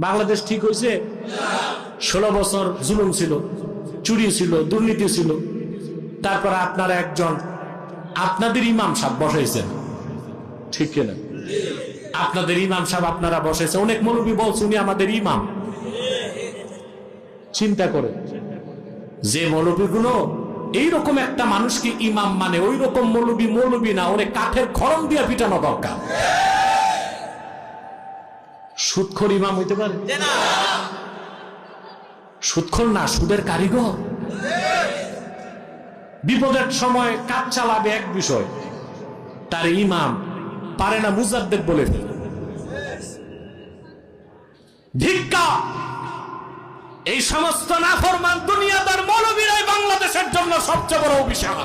বাংলাদেশ ঠিক হয়েছে? 16 বছর জুলুম ছিল, চুরি ছিল, দুর্নীতি ছিল। তারপরে আপনারা একজন আপনাদের ইমাম সাহেব বসাইছেন, ঠিক কিনা? আপনাদের ইমাম সাহেব আপনারা বসাইছে। অনেক মৌলবী বলছে উনি আমাদের ইমাম। চিন্তা করে, যে মৌলবীগুলো এইরকম একটা মানুষকে ইমাম মানে, ওই রকম মৌলবী না, ওরে কাঠের খড়ম দিয়ে পিটানো দরকার। সুদখোর ইমাম হইতে পারে? সুদখোর না, সুদের কারিগর। বিপদের সময় কাজ চালাবে এক বিষয়, তার ইমাম পারে না মুজাদ্দেদ বলে ফেলে। ধিক্কা! এই সমস্ত নাফরমান দুনিয়াদার মৌলবীরাই বাংলাদেশের জন্য সবচেয়ে বড় অভিশাপ।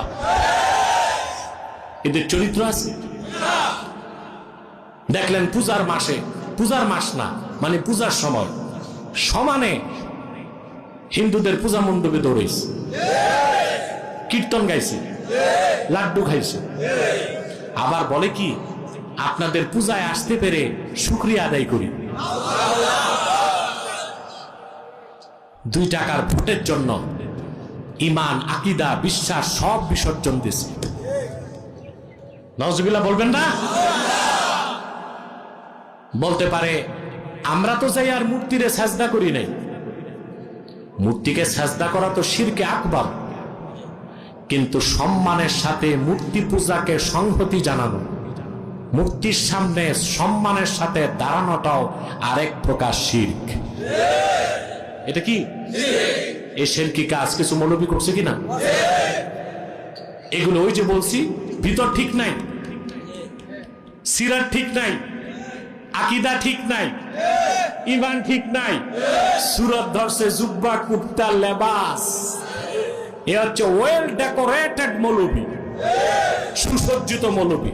এদের চরিত্র আছে। দেখলেন পূজার মাসে, পূজার মাস না মানে পূজার সময়, সমানে হিন্দুদের পূজা মণ্ডপে দৌড়েছে, কীর্তন গাইছে, লাড্ডু খাইছে। আবার বলে কি, আপনাদের পূজায় আসতে পেরে শুকরিয়া আদায় করি। 2 টাকার ভোটের জন্য ইমান, আকীদা, বিশ্বাস সব বিসর্জন দিছে। নাউজুবিল্লাহ বলবেন না? বলতে পারে আমরা তো যাই আর মূর্তিরে সাজদা করি নাই। মূর্তিকে সাজদা করা তো শিরকে আকবার, কিন্তু সম্মানের সাথে মূর্তি পূজাকে সংহতি জানানো, মূর্তির সামনে সম্মানের সাথে দাঁড়ানোটাও আরেক প্রকার শিরক। এটা কি এই শিরকি কাজ কিছু মৌলবী করছে কিনা? এগুলো ওই যে বলছি, ভিতর ঠিক নাই, সিরাত ঠিক নাই, আকীদা ঠিক নাই, ঈমান ঠিক নাই, সুরত ধরছে জুব্বা, কুর্তা, লেবাস। এ হচ্ছে ওয়েল ডেকোরেটেড মৌলবী, সুসজ্জিত মৌলবী।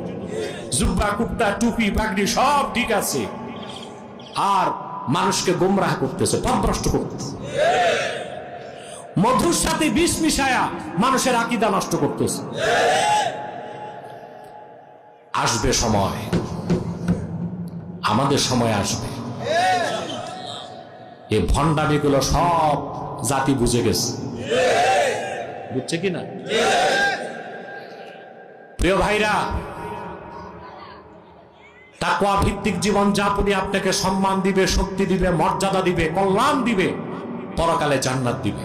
জুব্বা, কুর্তা, টুপি, পাগড়ি সব ঠিক আছে, আর মানুষকে গোমরাহ করতেছে, পথভ্রষ্ট করতেছে। মধুর সাথে বিষ মিশায়া মানুষের আকীদা নষ্ট করতেছে। আসবে সময়, আমাদের সময় আসবে, এই ভণ্ডামিগুলো সব জাতি বুঝে গেছে। বুঝছে কিনা? প্রিয় ভাইরা, তাকওয়া ভিত্তিক জীবন যাপনই আপনাকে সম্মান দিবে, শক্তি দিবে, মর্যাদা দিবে, কল্যাণ দিবে, পরকালে জান্নাত দিবে।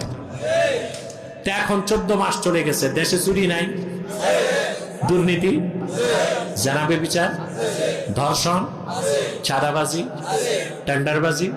তা এখন 14 মাস চলে গেছে, দেশে চুরি নাই, দুর্নীতি, জেনাবে বিচার, ধর্ষণ, চাঁদাবাজি, টেন্ডারবাজি।